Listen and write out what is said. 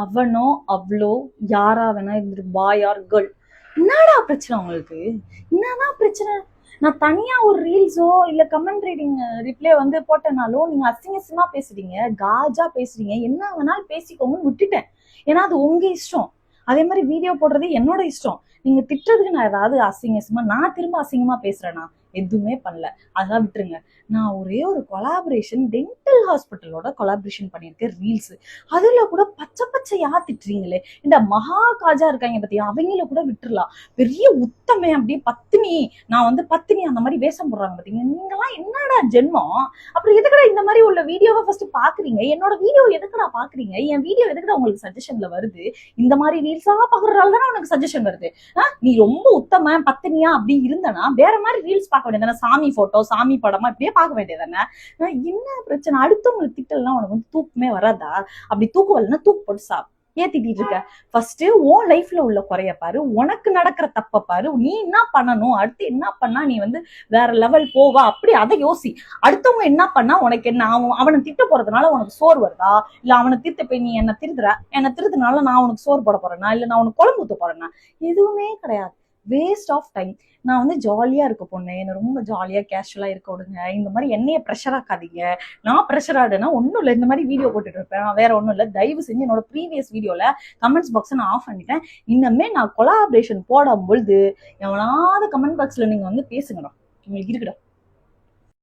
அவனோ அவளோ யாரா வேணா இருந்துட்டு பாய் ஆர் கேர்ள், என்னடா பிரச்சனை உங்களுக்கு? என்னதான் பிரச்சனை? நான் தனியா ஒரு ரீல்ஸோ இல்ல கமெண்ட் ரீடிங் ரிப்ளை வந்து போட்டேனாலும் நீங்க அசிங்கமா பேசுறீங்க, காஜா பேசுறீங்க, என்ன வேணாலும் பேசிக்கோங்கன்னு விட்டுட்டேன். ஏன்னா அது உங்க இஷ்டம். அதே மாதிரி வீடியோ போடுறது என்னோட இஷ்டம். நீங்க திட்டுறதுக்கு நான் ஏதாவது அசிங்கமா நான் திரும்ப அசிங்கமா பேசுறேனா? எதுவுமே பண்ணல. அதெல்லாம் விட்டுருங்க. நான் ஒரே ஒரு கொலாபரேஷன் டென்டல் ஹாஸ்பிட்டலோட கொலாபரேஷன் பண்ணியிருக்கேன் ரீல்ஸ். அதுல கூட பச்சை பச்சையா திட்டுறீங்களே. இந்த மகா காஜா இருக்காங்க பத்தியா, அவங்கள கூட விட்டுறலாம். பெரிய உத்தமே அப்படியே பத்தினி, நான் வந்து பத்தினி அந்த மாதிரி வேஷம் போடுறாங்க பாத்தீங்க. நீங்கெல்லாம் என்னடா ஜென்மம்? அப்புறம் எதுக்கடா இந்த மாதிரி உள்ள வீடியோவை ஃபர்ஸ்ட் பாக்குறீங்க? என்னோட வீடியோ எதுக்கடா பாக்குறீங்க? என் வீடியோ எதுக்கடா உங்களுக்கு சஜஷன்ல வருது? இந்த மாதிரி ரீல்ஸா பாக்குறதால தானே உனக்கு சஜஷன் வருது. நீ ரொம்ப உத்தம பத்தினியா அப்படி இருந்தனா வேற மாதிரி ரீல்ஸ் பார்க்க வேண்டியதானே. சாமி போட்டோ சாமி படமா இப்படியே பார்க்க வேண்டியதானே. என்ன பிரச்சனை? அடுத்தவங்களுக்கு திட்டலாம் உனக்கு வந்து தூக்கமே வராதா? அப்படி தூக்கு வரலன்னா தூக்கு போட்டு சாப்பிடு. ஏன் திட்டிட்டு இருக்க? ஃபர்ஸ்ட் உன் லைஃப்ல உள்ள குறைய பாரு, உனக்கு நடக்கிற தப்ப பாரு, நீ என்ன பண்ணணும், அடுத்து என்ன பண்ணா நீ வந்து வேற லெவல் போவா, அப்படி அதை யோசி. அடுத்தவங்க என்ன பண்ணா உனக்கு என்ன? அவனை திட்ட போறதுனால உனக்கு சோறு வருதா? இல்ல அவனை திருத்த போய் நீ என்ன திருத்துனால நான் உனக்கு சோறு போட போறேன்னா, இல்ல நான் உனக்கு குழம்பு ஊத்த போறேன்னா? எதுவுமே கிடையாது. Waste of time. நான் வந்து ஜாலியா இருக்க பொண்ணு, என்ன ரொம்ப ஜாலியா கேஷுவலா இருக்க விடுங்க. இந்த மாதிரி என்னைய ப்ரெஷர் ஆக்காதீங்க. நான் ப்ரெஷர் ஆடுனா ஒன்றும் இல்லை, இந்த மாதிரி வீடியோ போட்டுட்டு இருப்பேன், வேற ஒன்றும் இல்லை. தயவு செஞ்சு என்னோட ப்ரீவியஸ் வீடியோல கமெண்ட்ஸ் பாக்ஸை நான் ஆஃப் பண்ணிட்டேன். இன்னமே நான் கொலாபரேஷன் போடும் பொழுது எவனாவது கமெண்ட் பாக்ஸ்ல நீங்க வந்து பேசுங்கடா, உங்களுக்கு இருக்குடா.